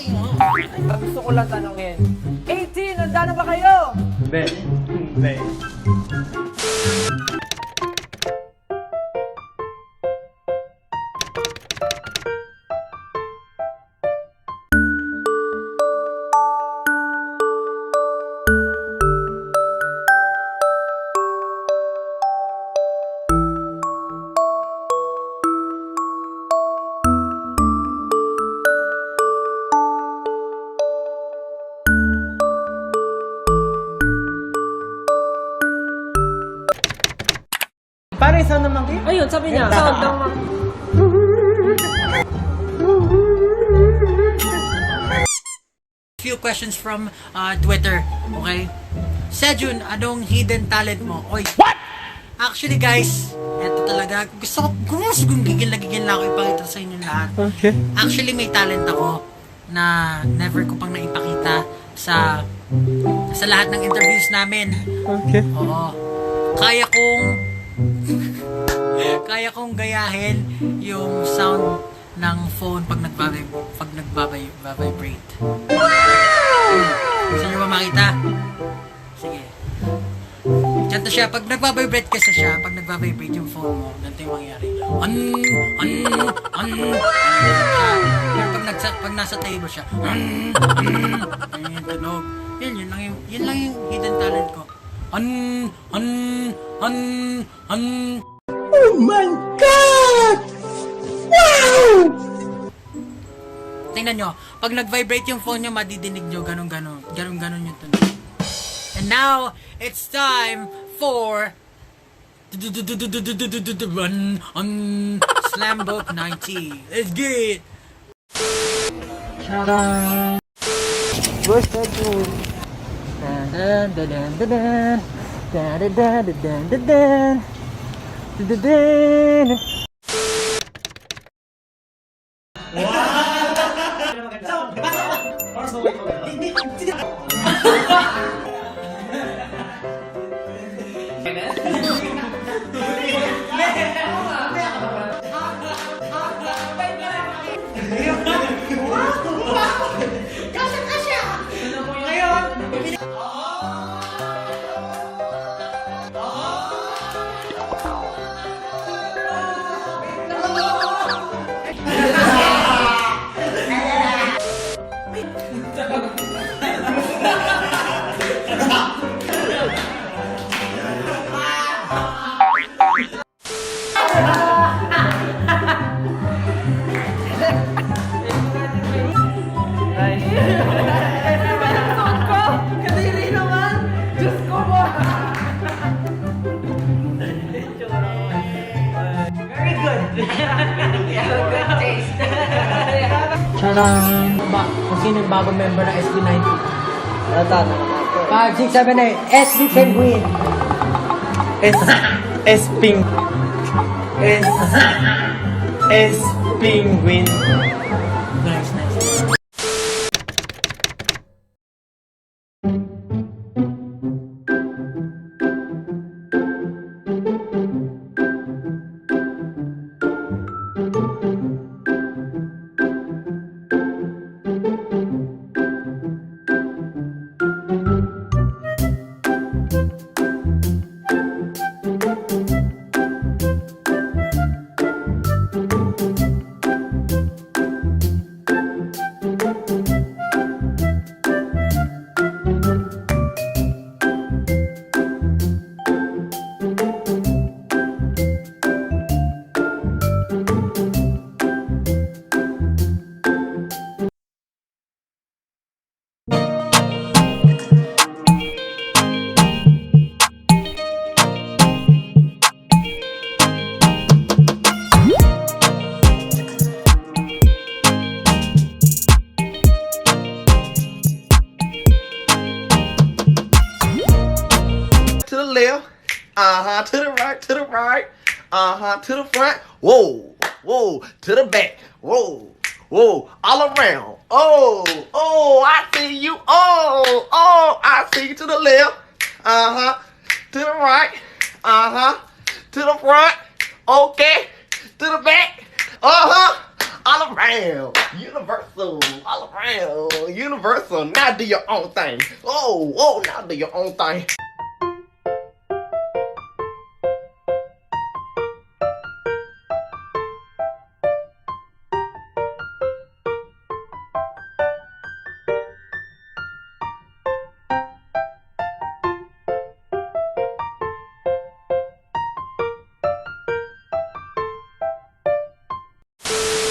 Gusto ko lang tanongin. 18, handa na ba kayo? Hindi. Hindi. Paano yung sound ng monkey? Ayun, sabi niya. Sound ng mga... Few questions from Twitter, okay? Sejun, anong hidden talent mo? Oy. What? Actually guys, eto talaga, gusto kong gigil na ako ipakita sa inyo lahat. Okay. Actually may talent ako na never ko pang naipakita sa lahat ng interviews namin. Okay. Oo. Kaya kong gayahin yung sound ng phone pag nagbabibrate. Gusto nyo ba makita? Sige. Ganito siya. Pag nagbabibrate kasi siya, pag nagbabibrate yung phone mo, ganito yung mangyayari. Pero pag nasa table siya, ayun yung tunog. Yun lang yung hidden talent ko. Oh my God! Wow! Tingnan nyo, pag nag-vibrate yung phone nyo, madidinig nyo, ganun yung tunog. And now, it's time for Slam Book 90. Let's get it! Where's that dude? Dun dun dun dun dun. Dun dun dun dun dun dun. Dun dun dun. Tadang! Kung sino yung bagong member ng SB90? Ata. 5, 6, 7, 8. SB Penguin! S ping. S penguin. Nice, nice. To the left, to the right, to the front, whoa, whoa, to the back, whoa, whoa, all around, oh, I see you, I see you to the left, to the right, to the front, okay, to the back, all around. Universal, all around. Universal, now do your own thing. Oh, now do your own thing.